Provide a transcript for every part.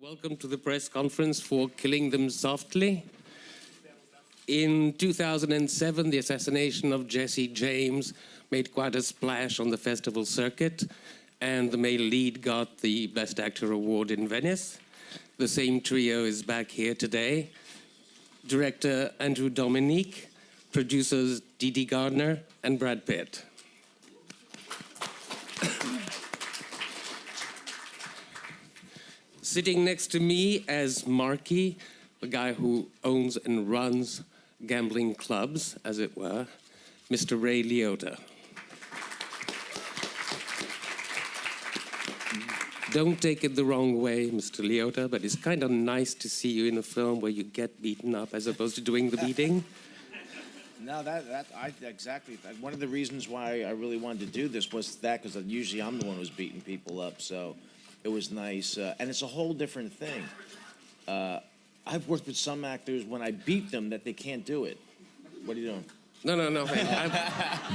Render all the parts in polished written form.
Welcome to the press conference for Killing Them Softly. In 2007, the assassination of Jesse James made quite a splash on the festival circuit, and the male lead got the Best Actor award in Venice. The same trio is back here today. Director Andrew Dominik, producers Didi Gardner and Brad Pitt. Sitting next to me as Marky, the guy who owns and runs gambling clubs, as it were, Mr. Ray Liotta. Don't take it the wrong way, Mr. Liotta, but it's kind of nice to see you in a film where you get beaten up as opposed to doing the beating. No, exactly. One of the reasons why I really wanted to do this was that, because usually I'm the one who's beating people up, so it was nice. And it's a whole different thing. I've worked with some actors when I beat them that they can't do it. What are you doing? No.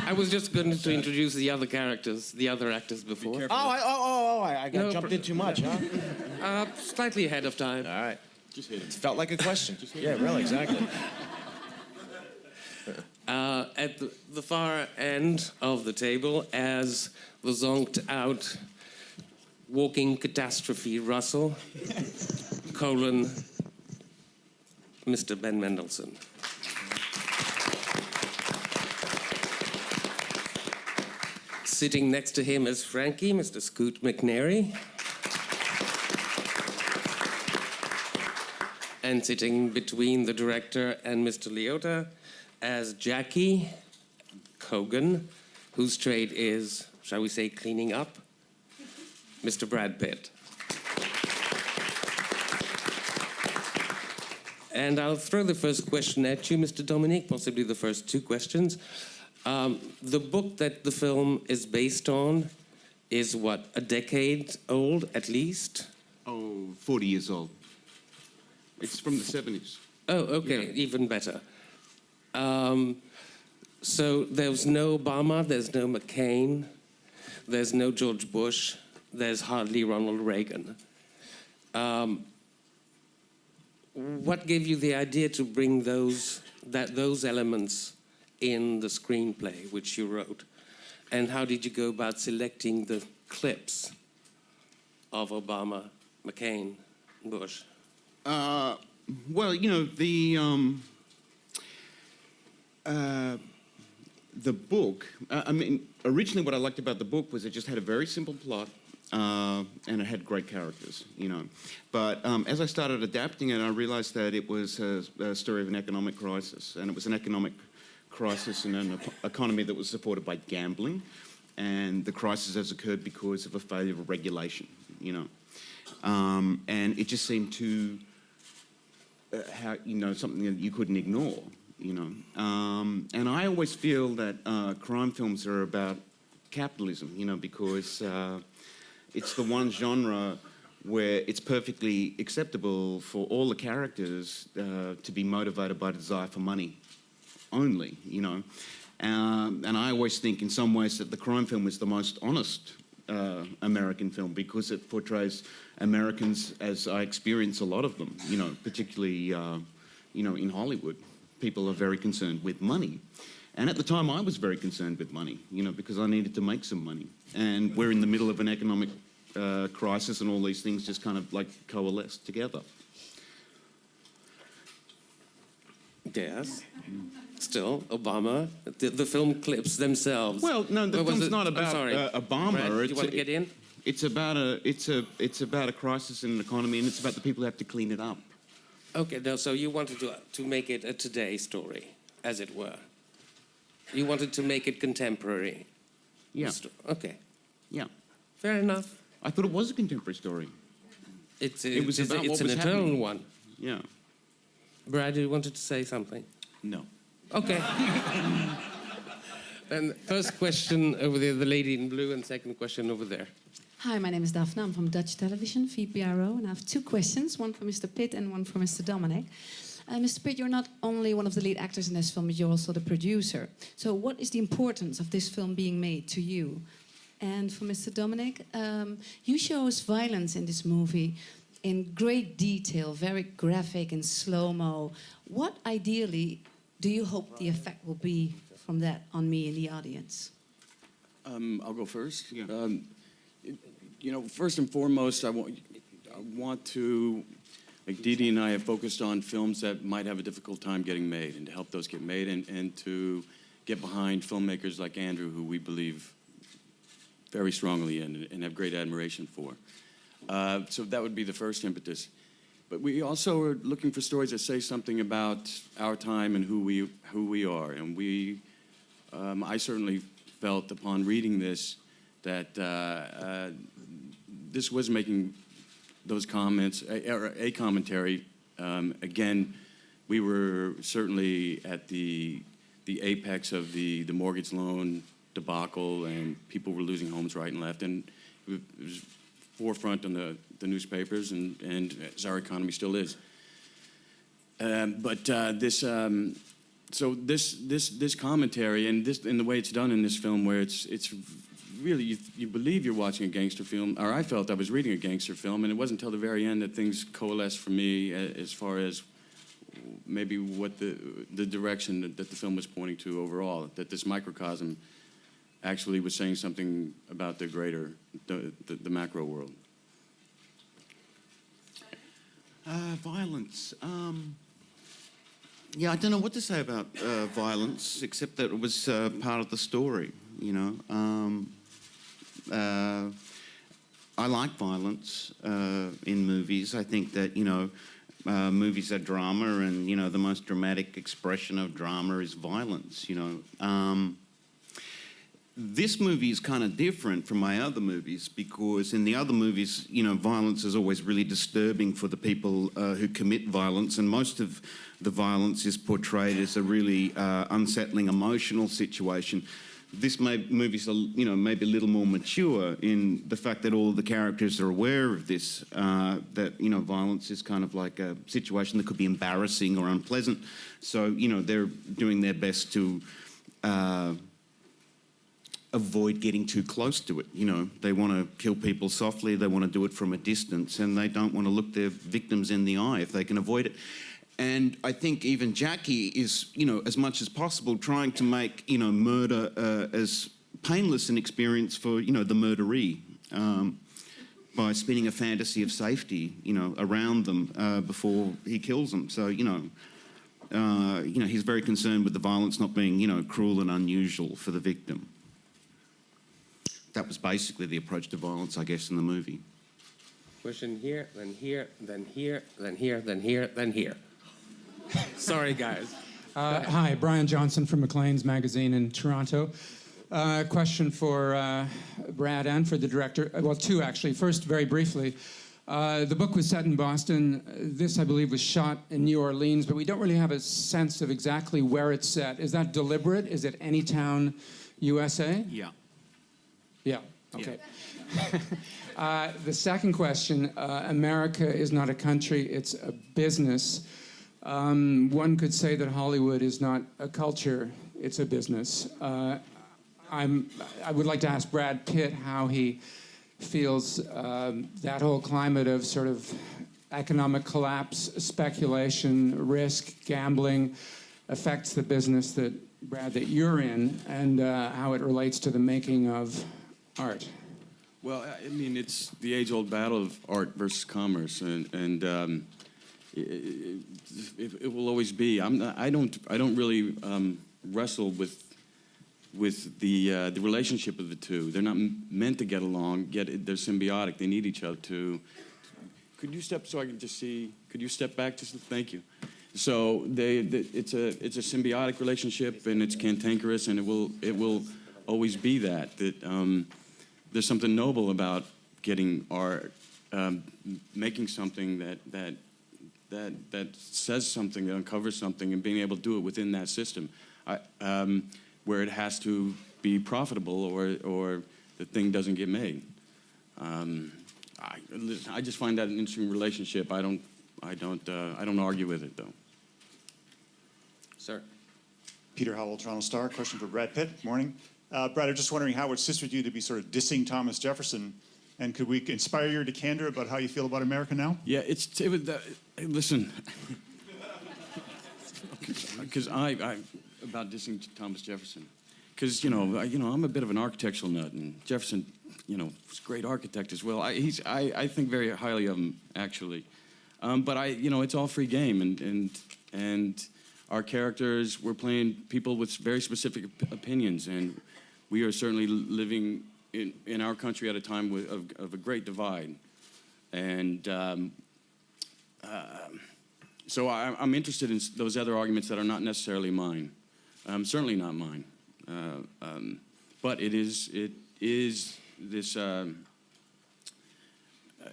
I was just going to introduce the other characters, the other actors before. I got jumped in too much, huh? Slightly ahead of time. All right. Just hit it. It felt like a question. Yeah, really, exactly. At the far end of the table, as the zonked-out walking catastrophe Russell, Mr. Ben Mendelsohn. Sitting next to him is Frankie, Mr. Scoot McNairy. And sitting between the director and Mr. Liotta as Jackie, Cogan, whose trade is, shall we say, cleaning up, Mr. Brad Pitt. And I'll throw the first question at you, Mr. Dominik, possibly the first two questions. The book that the film is based on is what, a decade old at least? Oh, 40 years old. It's from the 70s. Oh, okay, yeah. Even better. So there's no Obama, there's no McCain, there's no George Bush, there's hardly Ronald Reagan. What gave you the idea to bring those elements in the screenplay which you wrote? And how did you go about selecting the clips of Obama, McCain, Bush? Well, you know, the book, I mean, originally what I liked about the book was it just had a very simple plot, and it had great characters, you know. But as I started adapting it, I realized that it was a story of an economic crisis, and it was an economic crisis in an economy that was supported by gambling, and the crisis has occurred because of a failure of regulation, you know. And it just seemed to, something that you couldn't ignore, you know. And I always feel that crime films are about capitalism, you know, because it's the one genre where it's perfectly acceptable for all the characters to be motivated by desire for money only, you know. And I always think in some ways that the crime film is the most honest American film because it portrays Americans as I experience a lot of them, you know, particularly, you know, in Hollywood. People are very concerned with money. And at the time I was very concerned with money, you know, because I needed to make some money. And we're in the middle of an economic crisis and all these things just kind of like coalesce together. Yes. Still, Obama, the film clips themselves. Well, no, the film's not about Obama. Brad, do you want to get in? It's about a crisis in an economy, and it's about the people who have to clean it up. Okay, no, so you wanted to make it a today story, as it were. You wanted to make it contemporary. Yeah. Okay. Yeah. Fair enough. I thought it was a contemporary story. It's an eternal one. Yeah. Brad, you wanted to say something? No. Okay. Then first question over there, the lady in blue, and second question over there. Hi, my name is Daphne. I'm from Dutch television, VPRO, and I have two questions, one for Mr. Pitt and one for Mr. Dominik. Mr. Pitt, you're not only one of the lead actors in this film, but you're also the producer. So what is the importance of this film being made to you? And for Mr. Dominik, you show us violence in this movie. in great detail, very graphic and slow-mo. What ideally do you hope the effect will be from that on me in the audience? I'll go first. Yeah. You know, first and foremost, I want to, like Dee Dee and I have focused on films that might have a difficult time getting made, and to help those get made, and to get behind filmmakers like Andrew, who we believe very strongly in and have great admiration for. So that would be the first impetus. But we also are looking for stories that say something about our time and who we are. And I certainly felt upon reading this that this was making those comments, a commentary. Again, we were certainly at the apex of the mortgage loan debacle, and people were losing homes right and left, and it was forefront on the newspapers, and as our economy still is. So this commentary and the way it's done in this film, where it's really you believe you're watching a gangster film, or I felt I was reading a gangster film, and it wasn't until the very end that things coalesced for me as far as maybe what the direction that the film was pointing to overall, that this microcosm actually was saying something about the greater, the macro world. Violence. Yeah, I don't know what to say about violence, except that it was part of the story, you know. I like violence in movies. I think that, you know, movies are drama, and, you know, the most dramatic expression of drama is violence, you know. This movie is kind of different from my other movies, because in the other movies, you know, violence is always really disturbing for the people who commit violence, and most of the violence is portrayed as a really unsettling emotional situation. This movie's, you know, maybe a little more mature in the fact that all of the characters are aware of this, that, you know, violence is kind of like a situation that could be embarrassing or unpleasant. So, you know, they're doing their best to avoid getting too close to it. You know, they want to kill people softly, they want to do it from a distance, and they don't want to look their victims in the eye if they can avoid it. And I think even Jackie is, you know, as much as possible trying to make, you know, murder as painless an experience for, you know, the murderee, by spinning a fantasy of safety, you know, around them before he kills them. So, you know, he's very concerned with the violence not being, you know, cruel and unusual for the victim. That was basically the approach to violence, I guess, in the movie. Question here, then here, then here, then here, then here, then here. Sorry, guys. Hi, Brian Johnson from Maclean's magazine in Toronto. Question for Brad and for the director. Well, two, actually. First, very briefly, the book was set in Boston. This, I believe, was shot in New Orleans, but we don't really have a sense of exactly where it's set. Is that deliberate? Is it any town, USA? Yeah. Yeah, okay. The second question, America is not a country, it's a business. One could say that Hollywood is not a culture, it's a business. I would like to ask Brad Pitt how he feels that whole climate of sort of economic collapse, speculation, risk, gambling affects the business that, Brad, that you're in, and how it relates to the making of art. Well, I mean, it's the age-old battle of art versus commerce, and it will always be. I don't really wrestle with the relationship of the two. They're not meant to get along. Yet they're symbiotic. They need each other to. Could you step so I can just see? Could you step back? Just thank you. So it's a symbiotic relationship, and it's cantankerous, and it will always be that. There's something noble about getting art, making something that says something, that uncovers something, and being able to do it within that system, where it has to be profitable, or the thing doesn't get made. I just find that an interesting relationship. I don't argue with it, though. Sir. Peter Howell, Toronto Star. Question for Brad Pitt. Morning. Brad, I'm just wondering how it would sister you to be sort of dissing Thomas Jefferson And could we inspire your candor about how you feel about America now? Yeah, listen, because I about dissing Thomas Jefferson, because I'm a bit of an architectural nut, and Jefferson, was a great architect as well. I think very highly of him actually, but it's all free game, and our characters, we're playing people with very specific opinions, and we are certainly living in our country at a time of a great divide. And so I'm interested in those other arguments that are not necessarily mine. Certainly not mine. But it is this,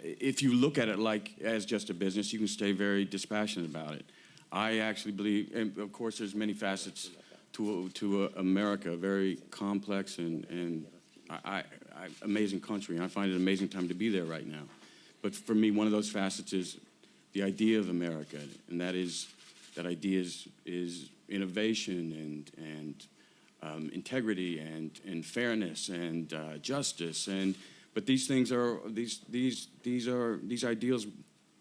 if you look at it as just a business, you can stay very dispassionate about it. I actually believe, and of course there's many facets to America, a very complex and amazing country, and I find it an amazing time to be there right now. But for me, one of those facets is the idea of America, and that idea is innovation and integrity and fairness and justice. But these things are these ideals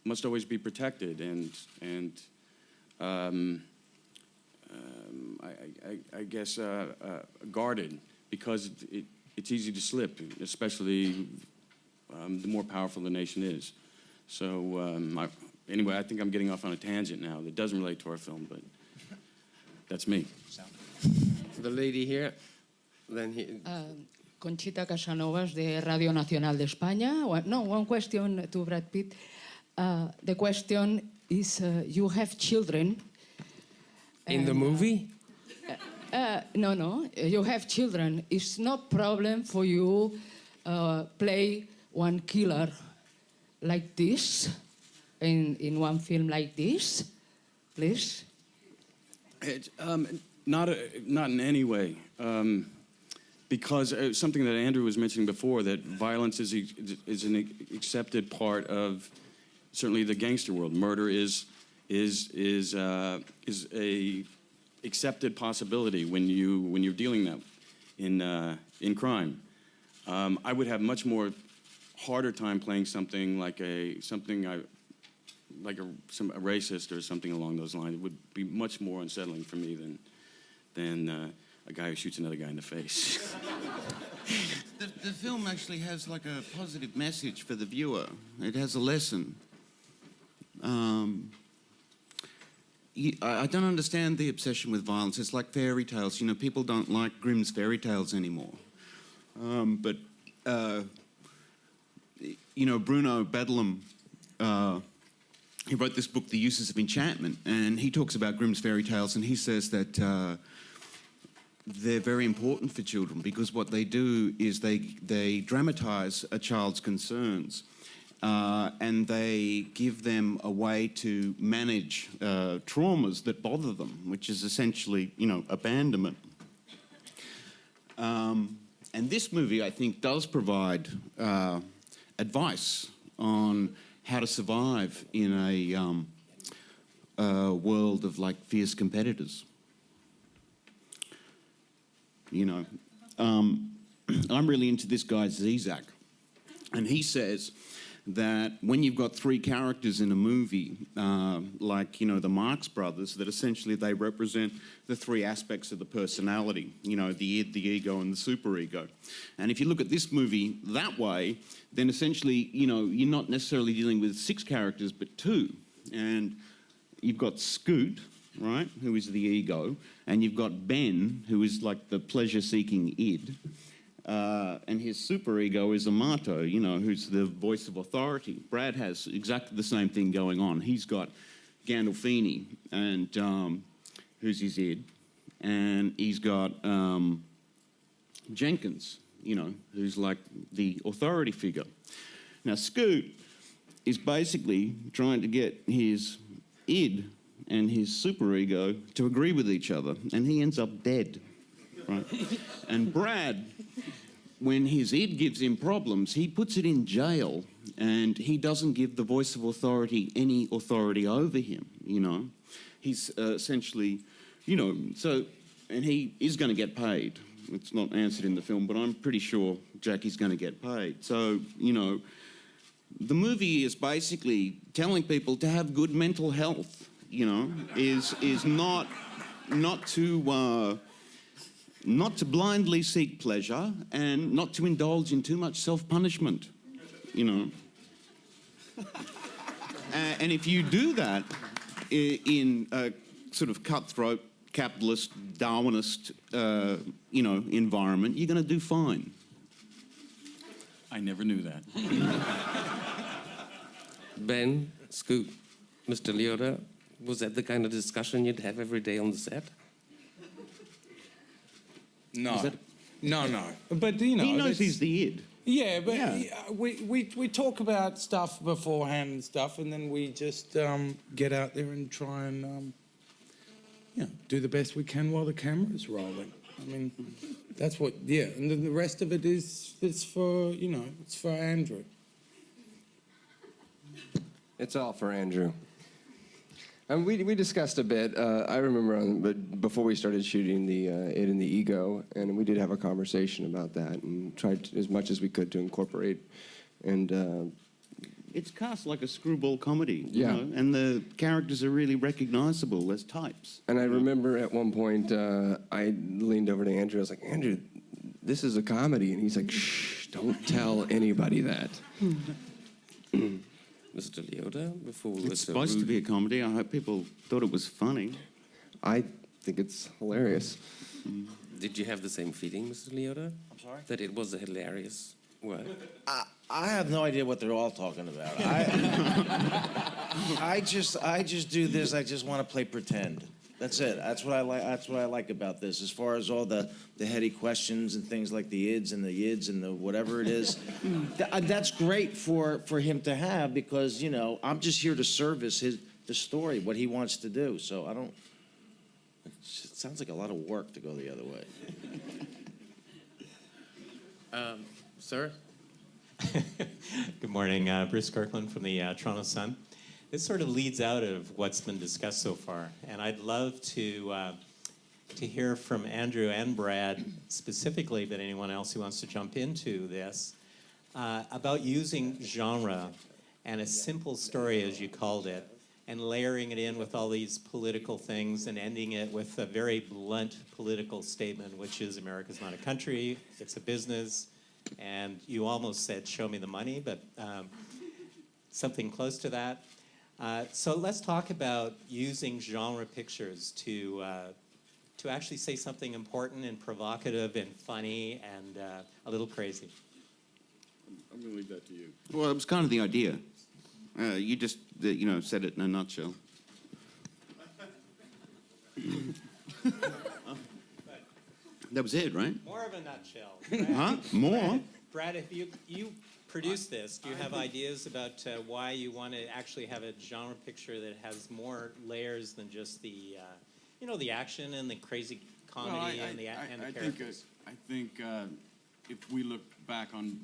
must always be protected and I guess guarded, because it's easy to slip, especially the more powerful the nation is. So anyway, I think I'm getting off on a tangent now that doesn't relate to our film, but that's me. The lady here, then here. Conchita Casanovas de Radio Nacional de España. One question to Brad Pitt. The question is, you have children. In the movie? No, you have children. It's no problem for you play one killer like this in one film like this, please? It's, not in any way, because something that Andrew was mentioning before, that violence is an accepted part of certainly the gangster world. Murder is a accepted possibility when you're dealing that in crime. I would have much more harder time playing something like a racist or something along those lines. It would be much more unsettling for me than a guy who shoots another guy in the face. The film actually has like a positive message for the viewer. It has a lesson. I don't understand the obsession with violence. It's like fairy tales. People don't like Grimm's fairy tales anymore. But Bruno Bedlam, he wrote this book, The Uses of Enchantment, and he talks about Grimm's fairy tales, and he says that they're very important for children because what they do is they dramatize a child's concerns. And they give them a way to manage traumas that bother them, which is essentially, abandonment. And this movie, I think, does provide advice on how to survive in a world of, fierce competitors. I'm really into this guy, Zizek, and he says that when you've got three characters in a movie, the Marx Brothers, that essentially they represent the three aspects of the personality, the id, the ego, and the superego. And if you look at this movie that way, then essentially, you're not necessarily dealing with six characters, but two. And you've got Scoot, right, who is the ego, and you've got Ben, who is like the pleasure-seeking id. And his superego is Amato, who's the voice of authority. Brad has exactly the same thing going on. He's got Gandolfini, and who's his id, and he's got Jenkins, who's like the authority figure. Now, Scoot is basically trying to get his id and his superego to agree with each other, and he ends up dead, right? And Brad, when his id gives him problems, he puts it in jail, and he doesn't give the voice of authority any authority over him, He's essentially, and he is going to get paid. it's not answered in the film, but I'm pretty sure Jackie's going to get paid. So, the movie is basically telling people to have good mental health, is not to blindly seek pleasure and not to indulge in too much self-punishment, And if you do that in a sort of cutthroat, capitalist, Darwinist, environment, you're going to do fine. I never knew that. Ben, Scoot, Mr. Liotta, was that the kind of discussion you'd have every day on the set? No. No. But, He knows he's the id. Yeah, but we talk about stuff beforehand and stuff, and then we just get out there and try and do the best we can while the camera's rolling. I mean, that's what. Yeah, and then the rest of it it's for it's for Andrew. It's all for Andrew. And we discussed a bit. I remember, but before we started shooting it in the Ego, and we did have a conversation about that, and tried as much as we could to incorporate. And it's cast like a screwball comedy, Yeah. and the characters are really recognisable as types. And I remember at one point I leaned over to Andrew. I was like, Andrew, this is a comedy, and he's like, shh, don't tell anybody that. Mr. Liotta, before we It's supposed to be a comedy. I hope people thought it was funny. I think it's hilarious. Did you have the same feeling, Mr. Liotta? I'm sorry? That it was a hilarious work? I have no idea what they're all talking about. I just do this. I just want to play pretend. That's it. That's what I like. That's what I like about this. As far as all the heady questions and things like the ids and the yids and the whatever it is, that's great for him to have, because I'm just here to service the story, what he wants to do. So I don't. It sounds like a lot of work to go the other way. Sir? Good morning, Bruce Kirkland from the Toronto Sun. This sort of leads out of what's been discussed so far, and I'd love to hear from Andrew and Brad specifically, but anyone else who wants to jump into this, about using genre and a simple story, as you called it, and layering it in with all these political things and ending it with a very blunt political statement, which is America's not a country, it's a business, and you almost said, show me the money, but something close to that. So let's talk about using genre pictures to actually say something important and provocative and funny and a little crazy. I'm going to leave that to you. Well, it was kind of the idea. You just, said it in a nutshell. That was it, right? More of a nutshell. Huh? More? Brad, if you produce this, do you have ideas about why you want to actually have a genre picture that has more layers than just the, the action and the crazy comedy and the characters? I think if we look back on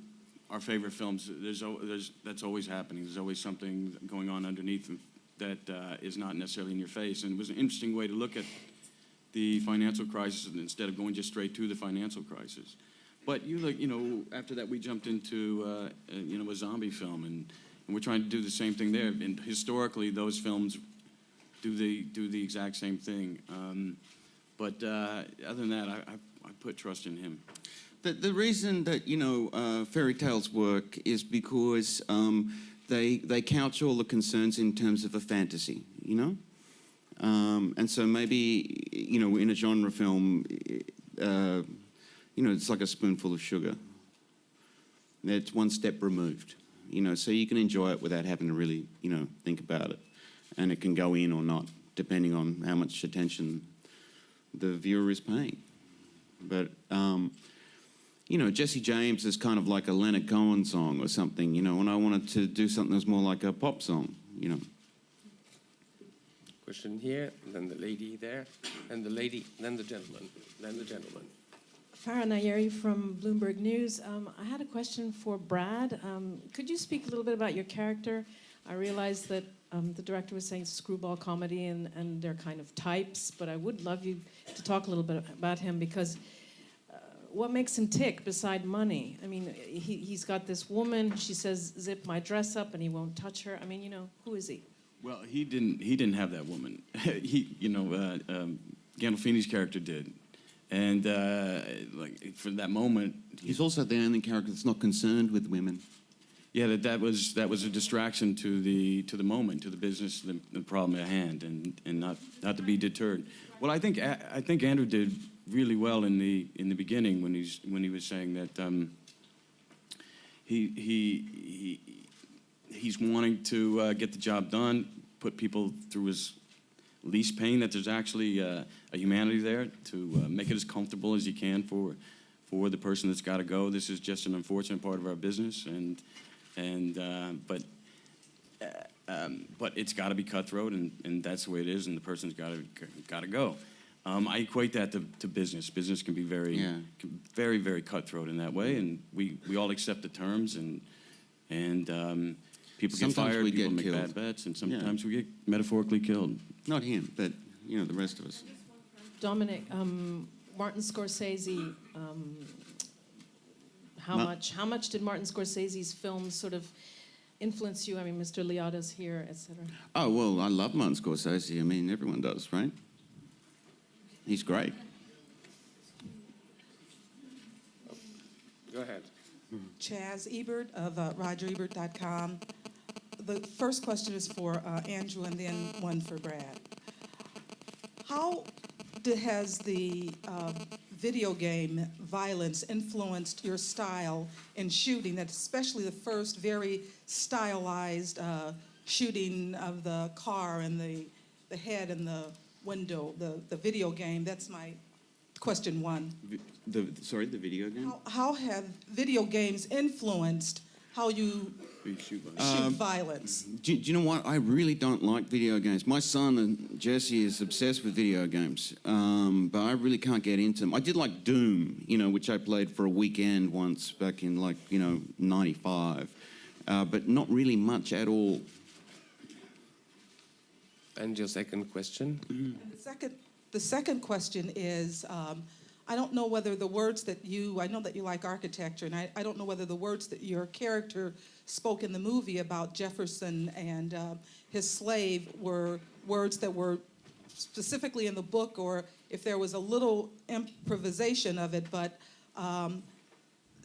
our favorite films, that's always happening. There's always something going on underneath that is not necessarily in your face. And it was an interesting way to look at the financial crisis instead of going just straight to the financial crisis. But after that we jumped into a zombie film, and we're trying to do the same thing there. And historically, those films do the exact same thing. But other than that, I put trust in him. The reason that fairy tales work is because they couch all the concerns in terms of a fantasy, and so maybe in a genre film, it's like a spoonful of sugar. It's one step removed, so you can enjoy it without having to really think about it, and it can go in or not depending on how much attention the viewer is paying. But Jesse James is kind of like a Leonard Cohen song or something, and I wanted to do something that's more like a pop song, Question here, then the lady there, and the lady, then the gentleman, then the gentleman. Farah Nayeri from Bloomberg News. I had a question for Brad. Could you speak a little bit about your character? I realize that the director was saying screwball comedy and they're kind of types, but I would love you to talk a little bit about him, because what makes him tick beside money? I mean, he's got this woman. She says, "Zip my dress up," and he won't touch her. I mean, who is he? Well, he didn't have that woman. Gandolfini's character did, and like for that moment, he's also the only character that's not concerned with women. Yeah, that was a distraction to the moment, to the business, the problem at hand, and not to be deterred. Well, I think Andrew did really well in the beginning when he was saying that he's wanting to get the job done, put people through his least pain, that there's actually a humanity there to make it as comfortable as you can for the person that's got to go. This is just an unfortunate part of our business, but it's got to be cutthroat, and that's the way it is, and the person's got to go. I equate that to business. Business can be very, very cutthroat in that way, and we all accept the terms, and people get fired, people make bad bets, and sometimes we get metaphorically killed. Not him, but the rest of us. Dominik, Martin Scorsese. How much did Martin Scorsese's films sort of influence you? I mean, Mr. Liotta's here, etc. Oh well, I love Martin Scorsese. I mean, everyone does, right? He's great. Go ahead. Chaz Ebert of RogerEbert.com. The first question is for Andrew and then one for Brad. How has the video game violence influenced your style in shooting, that especially the first very stylized shooting of the car and the head and the window, the video game? That's my question one. The video game? How have video games influenced how you shoot violence? Do you know what? I really don't like video games. My son, Jesse, is obsessed with video games, but I really can't get into them. I did like Doom, which I played for a weekend once back in 95, but not really much at all. And your second question? And the second question is, I don't know whether the words that I know that you like architecture, and I don't know whether the words that your character spoke in the movie about Jefferson and his slave were words that were specifically in the book, or if there was a little improvisation of it, but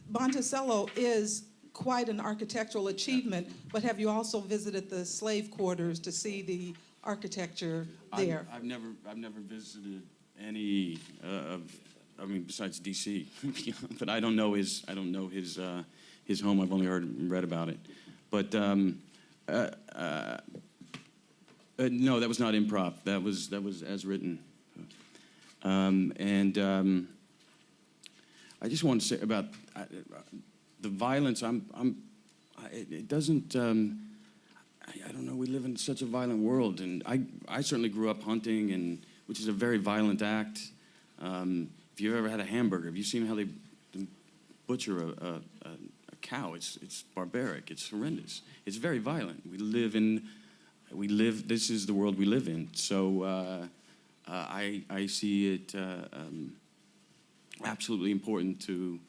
Monticello is quite an architectural achievement, but have you also visited the slave quarters to see the architecture there? I've never visited any besides D.C. but I don't know his home. I've only heard and read about it. But no, that was not improv. That was as written. I just want to say about the violence. It doesn't. I don't know. We live in such a violent world, and I certainly grew up hunting, which is a very violent act. If you've ever had a hamburger, have you seen how they butcher a cow? It's barbaric. It's horrendous. It's very violent. This is the world we live in. So I see it absolutely important to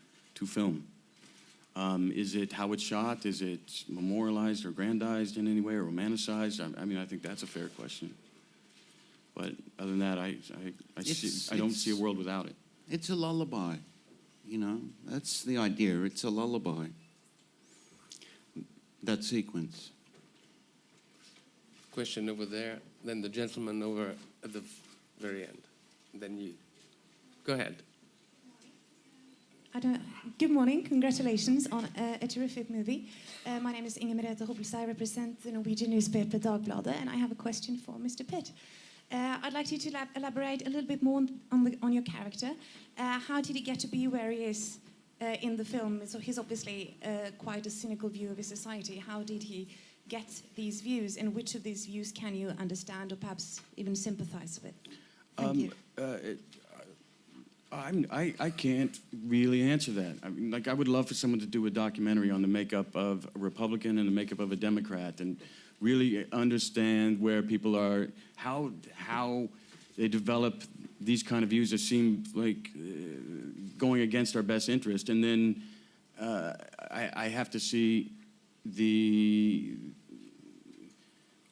film. Is it how it's shot? Is it memorialized or grandized in any way, or romanticized? I think that's a fair question. But other than that, I don't see a world without it. It's a lullaby, That's the idea. It's a lullaby. That sequence. Question over there, then the gentleman over at the very end, then you. Go ahead. Good morning. Congratulations on a terrific movie. My name is Inger Merete Hobbelstad. I represent the Norwegian newspaper Dagbladet, and I have a question for Mr. Pitt. I'd like you to elaborate a little bit more on your character. How did he get to be where he is in the film? So he's obviously quite a cynical view of his society. How did he get these views, and which of these views can you understand or perhaps even sympathize with? Thank you. I can't really answer that. I would love for someone to do a documentary on the makeup of a Republican and the makeup of a Democrat, and really understand where people are, how they develop these kind of views that seem like going against our best interest. And then I have to see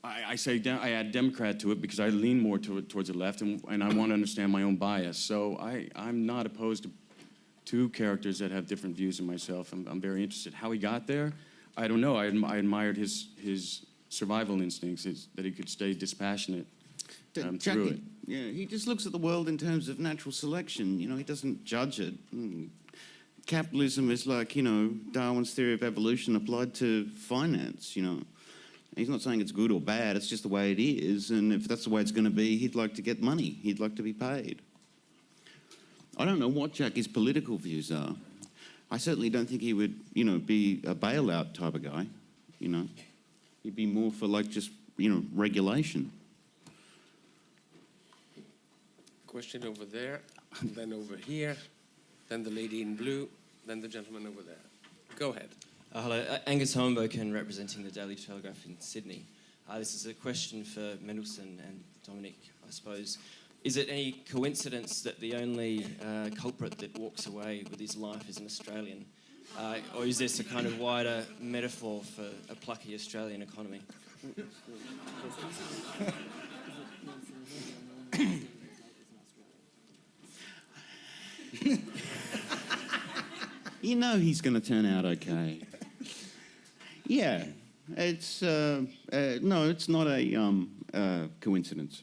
I add Democrat to it because I lean more towards the left, and I want to understand my own bias. So I'm not opposed to two characters that have different views than myself. I'm very interested. How he got there, I don't know. I admired his survival instincts, that he could stay dispassionate through it. Yeah, he just looks at the world in terms of natural selection. You know, he doesn't judge it. Capitalism is like, you know, Darwin's theory of evolution applied to finance, you know. He's not saying it's good or bad, it's just the way it is, and if that's the way it's going to be, he'd like to get money, he'd like to be paid. I don't know what Jackie's political views are. I certainly don't think he would, you know, be a bailout type of guy, you know. He'd be more for, like, just, you know, regulation. Question over there, then over here, then the lady in blue, then the gentleman over there. Go ahead. Hello, Angus Hohenboken, representing the Daily Telegraph in Sydney. This is a question for Mendelssohn and Dominik, I suppose. Is it any coincidence that the only culprit that walks away with his life is an Australian? Or is this a kind of wider metaphor for a plucky Australian economy? You know he's going to turn out okay. Yeah, it's no, it's not a coincidence.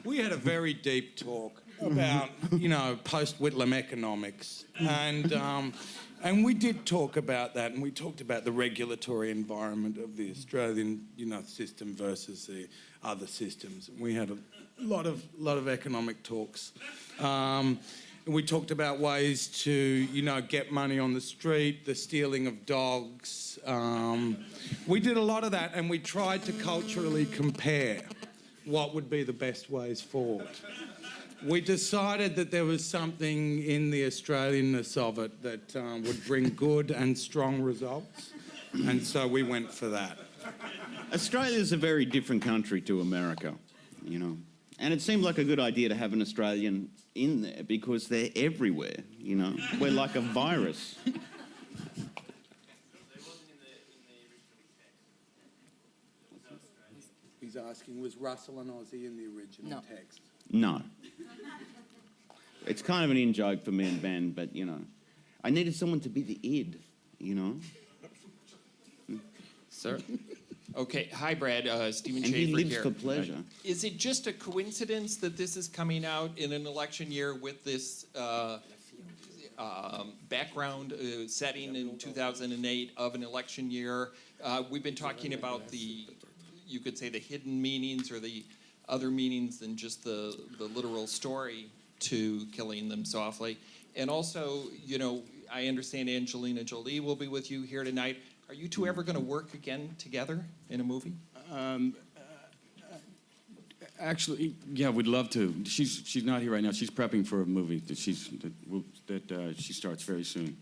We had a very deep talk about, you know, post-Whitlam economics, and we did talk about that, and we talked about the regulatory environment of the Australian, you know, system versus the other systems. We had a lot of economic talks. We talked about ways to, you know, get money on the street, the stealing of dogs. We did a lot of that, and we tried to culturally compare what would be the best ways forward. We decided that there was something in the Australianness of it that would bring good and strong results, and so we went for that. Australia's a very different country to America, you know. And it seemed like a good idea to have an Australian in there because they're everywhere, you know. We're like a virus. He's asking, was Russell an Aussie in the original text? No. It's kind of an in-joke for me and Ben, but, you know, I needed someone to be the id, you know. Sir? Okay, hi Brad, Stephen And Schaefer he lives here. for pleasure. Is it just a coincidence that this is coming out in an election year with this background setting in 2008 of an election year? We've been talking about you could say the hidden meanings or the other meanings than just the literal story to Killing Them Softly. And also, you know, I understand Angelina Jolie will be with you here tonight. Are you two ever going to work again together in a movie? Actually, yeah, we'd love to. She's not here right now. She's prepping for a movie that she starts very soon.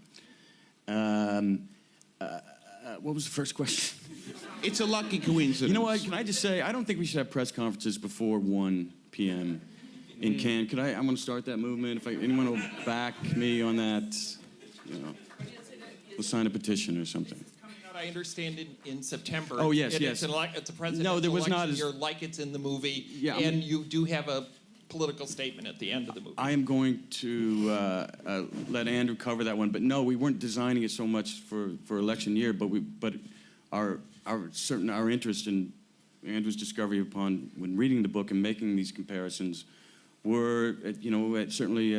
What was the first question? It's a lucky coincidence. You know what? Can I just say I don't think we should have press conferences before 1 p.m. in Cannes. I'm going to start that movement. If anyone will back me on that, you know, we'll sign a petition or something. I understand in September. Oh, yes, and yes. It's a presidential No, there was not election year like it's in the movie. Yeah, and you do have a political statement at the end of the movie. I am going to let Andrew cover that one, but no, we weren't designing it so much for election year, but our interest in Andrew's discovery when reading the book and making these comparisons were, certainly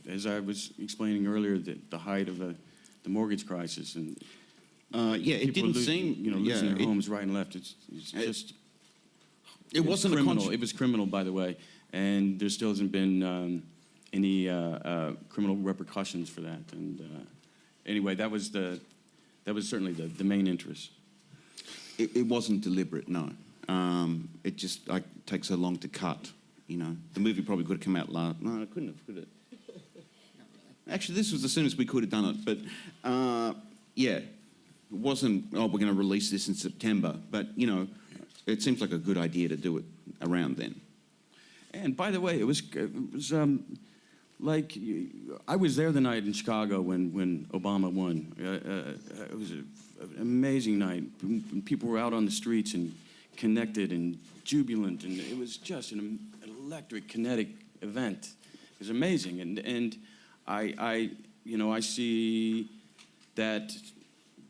as I was explaining earlier, the height of the mortgage crisis and. It didn't seem, losing their homes right and left. It's just. It wasn't criminal. It was criminal, by the way, and there still hasn't been any criminal repercussions for that. And anyway, that was certainly the main interest. It wasn't deliberate, no. It just takes so long to cut. You know, the movie probably could have come out last. No, it couldn't have, could it? Actually, this was as soon as we could have done it, but yeah. It wasn't, we're going to release this in September, but, you know, it seems like a good idea to do it around then. And by the way, it was like I was there the night in Chicago when Obama won. It was an amazing night. People were out on the streets and connected and jubilant, and it was just an electric, kinetic event. It was amazing, and I see that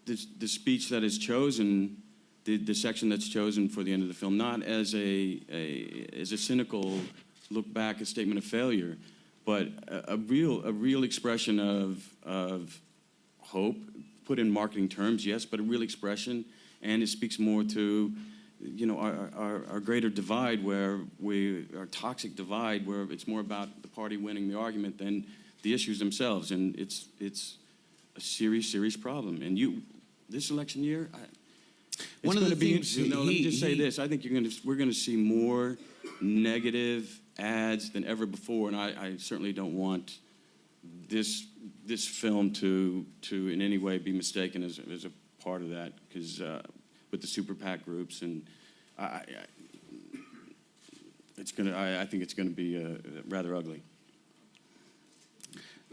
the speech that is chosen, the section that's chosen for the end of the film, not as a cynical look back, a statement of failure, but a real expression of hope, put in marketing terms, yes, but a real expression, and it speaks more to, our greater divide, our toxic divide, where it's more about the party winning the argument than the issues themselves, and it's a serious problem. And this election year, it's going to be interesting. Let me just say this: I think we're going to see more negative ads than ever before, and I certainly don't want this film to in any way be mistaken as a part of that, because with the super PAC groups, and I think it's going to be rather ugly.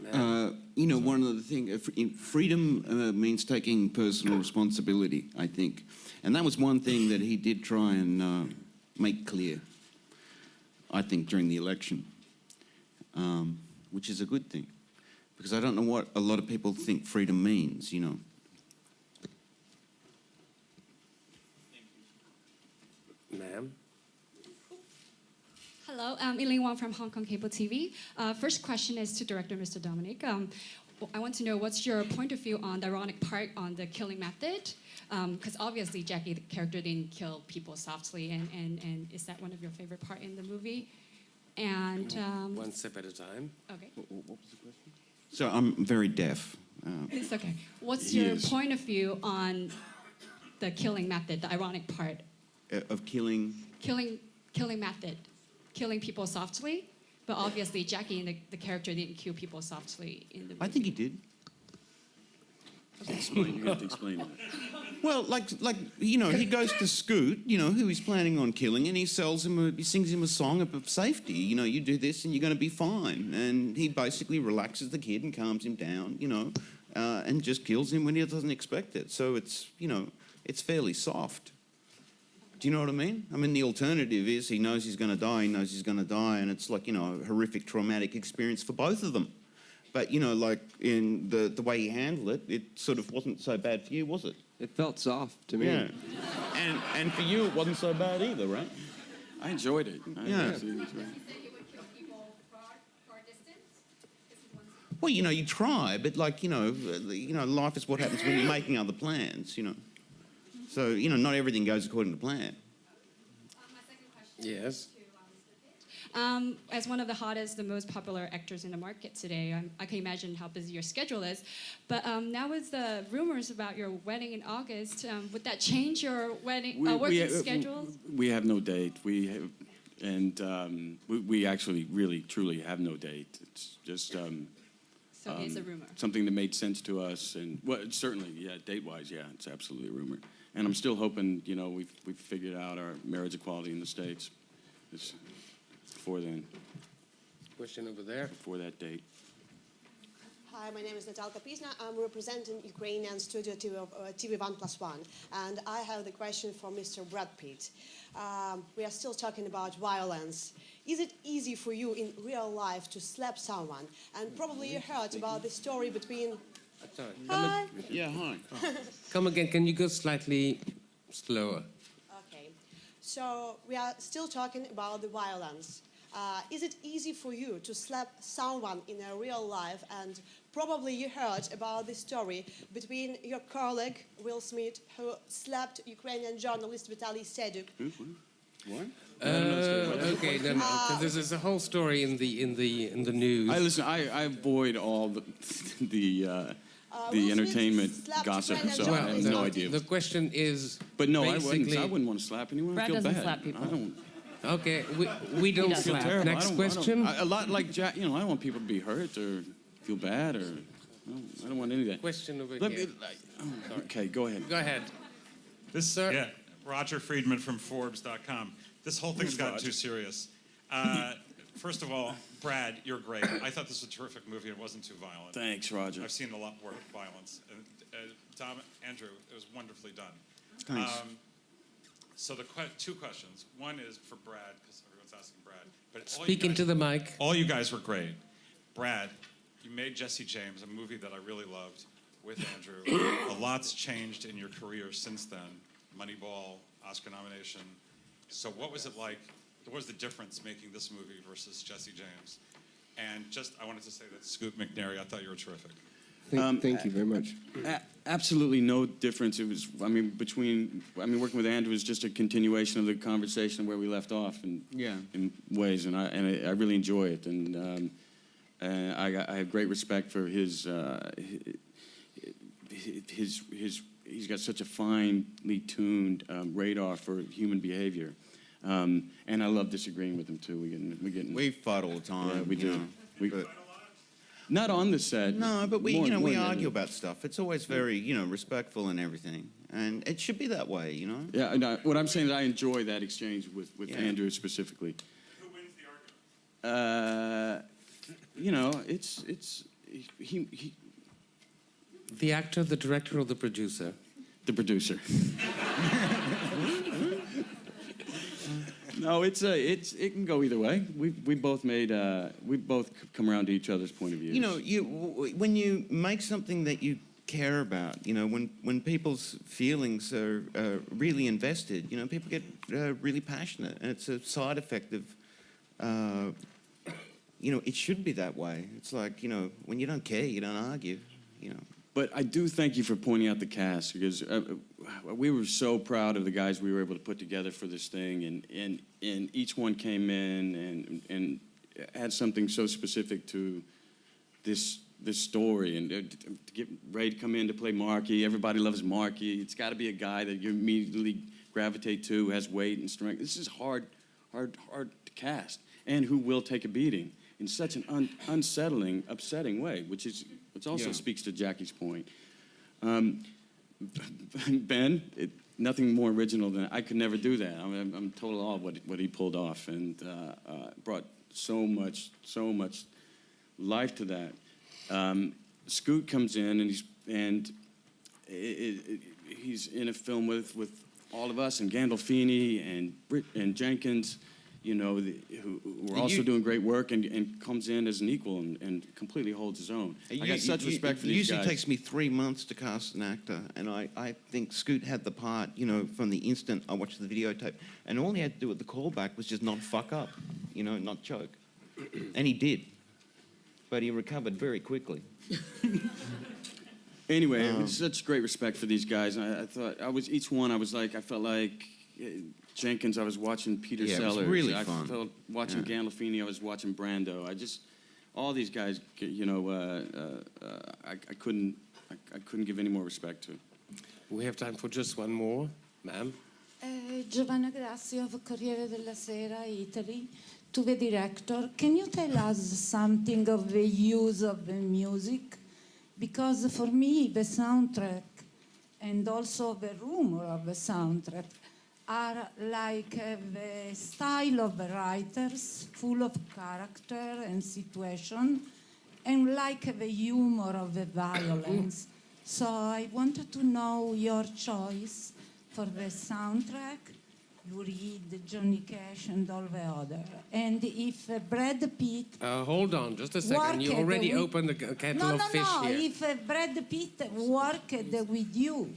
One of the things, freedom means taking personal responsibility, I think. And that was one thing that he did try and make clear, I think, during the election, which is a good thing. Because I don't know what a lot of people think freedom means, Ma'am? Hello, I'm Eileen Wong from Hong Kong Cable TV. First question is to director Mr. Dominik. I want to know what's your point of view on the ironic part on the killing method? Because obviously Jackie, the character, didn't kill people softly, and is that one of your favorite part in the movie? And one step at a time. Okay. What was the question? So I'm very deaf. It's okay. What's your point of view on the killing method, the ironic part? Of killing? Killing method. Killing people softly, but obviously Jackie, the character, didn't kill people softly in the movie. I think he did. You have to explain it. Well, he goes to Scoot, who he's planning on killing, and he sings him a song of safety. You do this and you're going to be fine. And he basically relaxes the kid and calms him down, and just kills him when he doesn't expect it. So it's fairly soft. Do you know what I mean? I mean, the alternative is he knows he's going to die, and it's like, a horrific traumatic experience for both of them. But, in the way he handled it, it sort of wasn't so bad for you, was it? It felt soft to me. Yeah. And for you, it wasn't so bad either, right? I enjoyed it. Yeah. Well, you try, but life is what happens when you're making other plans, So, not everything goes according to plan. My second question Yes. to as one of the hottest, the most popular actors in the market today, I can imagine how busy your schedule is. But now with the rumors about your wedding in August, would that change your wedding working schedule? We have no date. We actually really, truly have no date. It's just so it's a rumor. Something that made sense to us, and certainly, yeah, date-wise, yeah, it's absolutely a rumor. And I'm still hoping, we've figured out our marriage equality in the States. It's before then. Question over there. Before that date. Hi, my name is Natalka Pisna. I'm representing Ukrainian studio TV1+1. And I have the question for Mr. Brad Pitt. We are still talking about violence. Is it easy for you in real life to slap someone? And probably you heard about the story between... Sorry. Hi. Yeah, hi. Come again. Can you go slightly slower? Okay. So we are still talking about the violence. Is it easy for you to slap someone in a real life? And probably you heard about the story between your colleague, Will Smith, who slapped Ukrainian journalist Vitaly Seduk. What? Okay, no, because there's a whole story in the news. I avoid all the entertainment gossip, so I have no idea. The question is, but no, I wouldn't want to slap anyone. Brad I feel doesn't bad. slap people. I don't. Okay, we don't I feel slap. terrible. Next question. A lot like Jack, I don't want people to be hurt or feel bad or. I don't want any of that. Question over Let here. Okay, go ahead. Go ahead. This, Sir? Roger Friedman from Forbes.com. This whole thing's gotten too serious. First of all, Brad, you're great. I thought this was a terrific movie. It wasn't too violent. Thanks, Roger. I've seen a lot more violence. And Andrew, it was wonderfully done. Thanks. So the two questions. One is for Brad, because everyone's asking Brad. But Speak into the mic. All you guys were great. Brad, you made Jesse James, a movie that I really loved, with Andrew. A lot's changed in your career since then. Moneyball, Oscar nomination. So what was it like? What was the difference making this movie versus Jesse James? And just, I wanted to say that Scoot McNairy, I thought you were terrific. Thank you very much. Absolutely no difference. It was, working with Andrew was just a continuation of the conversation where we left off in ways, and I really enjoy it. And I have great respect for his he's got such a finely tuned radar for human behavior. And I love disagreeing with him too. We fight all the time. Yeah, we do. But not on the set. No, but we more we than argue that. about stuff. It's always very respectful and everything, and it should be that way, Yeah. No, what I'm saying is I enjoy that exchange with Andrew specifically. Who wins the argument? It's he. The actor, the director, or the producer? The producer. No, it can go either way. We both come around to each other's point of view. When you make something that you care about, when people's feelings are really invested, people get really passionate, and it's a side effect of, it should be that way. It's like, when you don't care, you don't argue, But I do thank you for pointing out the cast, because we were so proud of the guys we were able to put together for this thing, and each one came in and had something so specific to this story. And to get Ray to come in to play Marky, everybody loves Marky. It's got to be a guy that you immediately gravitate to, who has weight and strength. This is hard to cast, and who will take a beating in such an unsettling, upsetting way, which also speaks to Jackie's point. Ben, nothing more original than I could never do that. I'm total awe of what he pulled off, and brought so much life to that. Scoot comes in, and he's in a film with all of us, and Gandolfini and Jenkins, who are also doing great work, and comes in as an equal and completely holds his own. I got such respect for these guys. It usually takes me 3 months to cast an actor, and I think Scoot had the part, from the instant I watched the videotape, and all he had to do with the callback was just not fuck up, not choke. And he did. But he recovered very quickly. Anyway, it was such great respect for these guys. I thought I felt like Jenkins, I was watching Peter Sellers. It was really I fun. felt watching Gandolfini, I was watching Brando. All these guys, I couldn't give any more respect to. We have time for just one more, ma'am. Giovanna Grazia of Corriere della Sera, Italy. To the director, can you tell us something of the use of the music? Because for me, the soundtrack and also the rumor of the soundtrack are like the style of the writers, full of character and situation, and like the humor of the violence. So I wanted to know your choice for the soundtrack. You read Johnny Cash and all the other. And if Brad Pitt... Hold on, just a second. You already opened a kettle of fish here. If Brad Pitt worked with you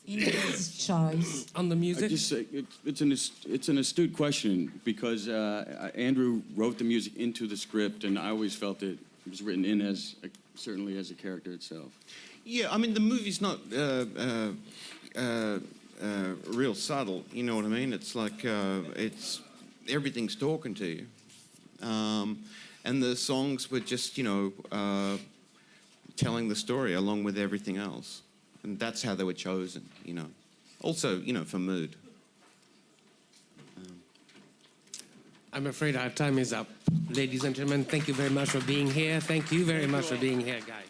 in his choice. On the music? I just say it's an astute question, because Andrew wrote the music into the script, and I always felt it was written in certainly as a character itself. Yeah, I mean, the movie's not real subtle, you know what I mean? It's like, everything's talking to you. And the songs were just, telling the story along with everything else. And that's how they were chosen, Also, for mood. I'm afraid our time is up. Ladies and gentlemen, thank you very much for being here. Thank you very much for being here, guys.